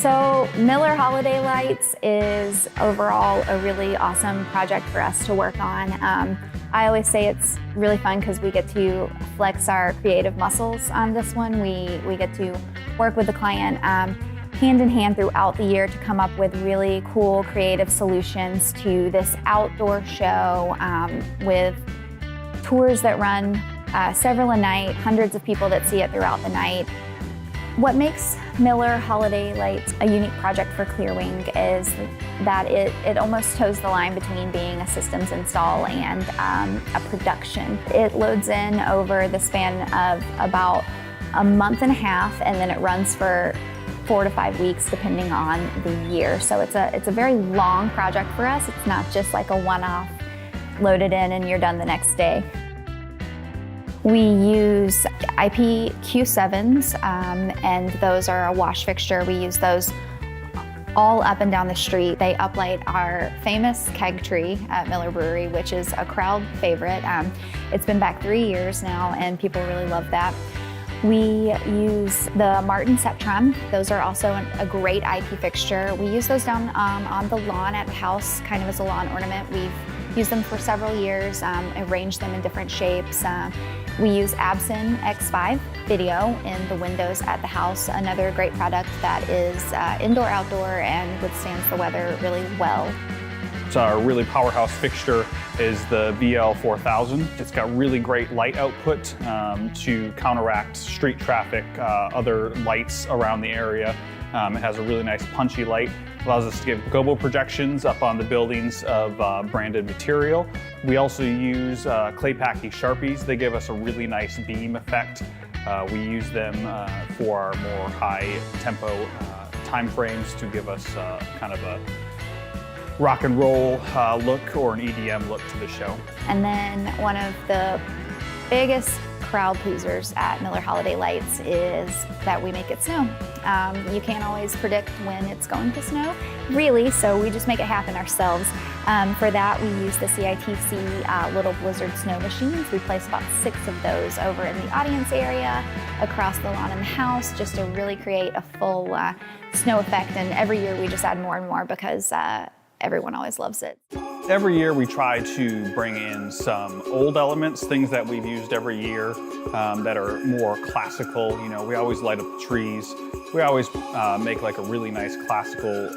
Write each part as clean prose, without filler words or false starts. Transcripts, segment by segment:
So Miller Holiday Lights is overall a really awesome project for us to work on. I always say it's really fun because we get to flex our creative muscles on this one. We get to work with the client hand in hand throughout the year to come up with really cool creative solutions to this outdoor show with tours that run several a night, hundreds of people that see it throughout the night. What makes Miller Holiday Lights a unique project for Clearwing is that it almost toes the line between being a systems install and a production. It loads in over the span of about a month and a half, and then it runs for 4 to 5 weeks depending on the year. So it's a very long project for us. It's not just like a one-off, load it in and you're done the next day. We use IPQ7s, and those are a wash fixture. We use those all up and down the street. They uplight our famous keg tree at Miller Brewery, which is a crowd favorite. It's been back 3 years now, and people really love that. We use the Martin Septron. Those are also a great IP fixture. We use those down on the lawn at the house, kind of as a lawn ornament. We've used them for several years, arranged them in different shapes. We use Absin X5 video in the windows at the house, another great product that is indoor-outdoor and withstands the weather really well. So our really powerhouse fixture is the VL4000. It's got really great light output to counteract street traffic, other lights around the area. It has a really nice punchy light. Allows us to give gobo projections up on the buildings of branded material. We also use clay packy Sharpies. They give us a really nice beam effect. We use them for our more high tempo time frames to give us kind of a rock and roll look or an EDM look to the show. And then one of the biggest crowd pleasers at Miller Holiday Lights is that we make it snow. You can't always predict when it's going to snow, really, so we just make it happen ourselves. For that, we use the CITC Little Blizzard snow machines. We place about 6 of those over in the audience area, across the lawn in the house, just to really create a full snow effect. And every year we just add more and more because everyone always loves it. Every year we try to bring in some old elements, things that we've used every year that are more classical. You know, we always light up the trees. We always make like a really nice classical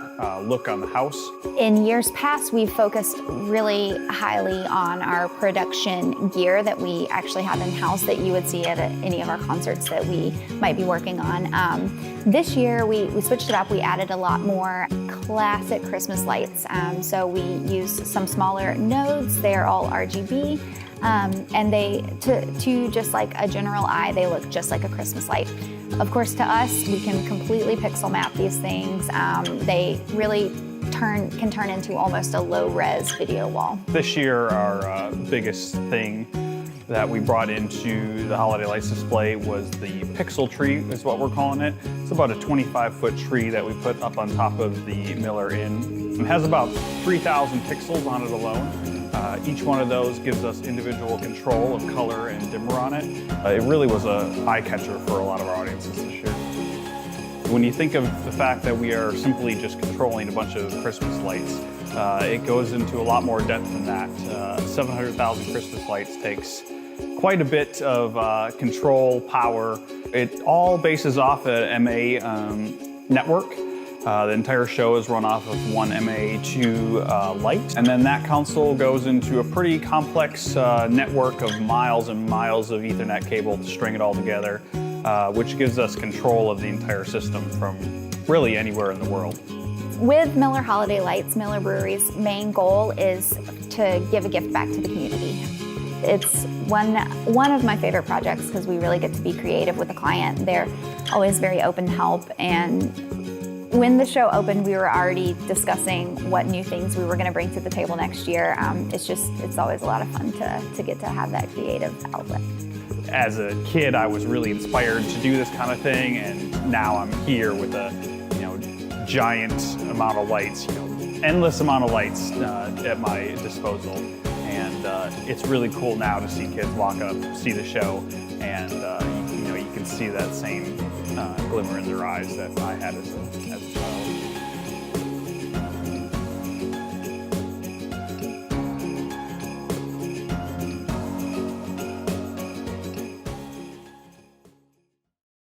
look on the house. In years past, we've focused really highly on our production gear that we actually have in-house that you would see at any of our concerts that we might be working on. This year, we switched it up. We added a lot more classic Christmas lights. So we used some smaller nodes. They are all RGB. And they, to just like a general eye, they look just like a Christmas light. Of course, to us, we can completely pixel map these things. They really can turn into almost a low-res video wall. This year, our biggest thing that we brought into the Holiday Lights display was the pixel tree, is what we're calling it. It's about a 25-foot tree that we put up on top of the Miller Inn. It has about 3,000 pixels on it alone. Each one of those gives us individual control of color and dimmer on it. It really was a eye-catcher for a lot of our audiences this year. When you think of the fact that we are simply just controlling a bunch of Christmas lights, it goes into a lot more depth than that. 700,000 Christmas lights takes quite a bit of control, power. It all bases off an MA network. The entire show is run off of one MA2 light, and then that console goes into a pretty complex network of miles and miles of Ethernet cable to string it all together, which gives us control of the entire system from really anywhere in the world. With Miller Holiday Lights, Miller Brewery's main goal is to give a gift back to the community. It's one of my favorite projects because we really get to be creative with the client. They're always very open to help, and when the show opened, we were already discussing what new things we were going to bring to the table next year. It's always a lot of fun to get to have that creative outlet. As a kid, I was really inspired to do this kind of thing, and now I'm here with a giant amount of lights, endless amount of lights at my disposal. And it's really cool now to see kids walk up, see the show, and you can see that same glimmer in their eyes that I had as a child.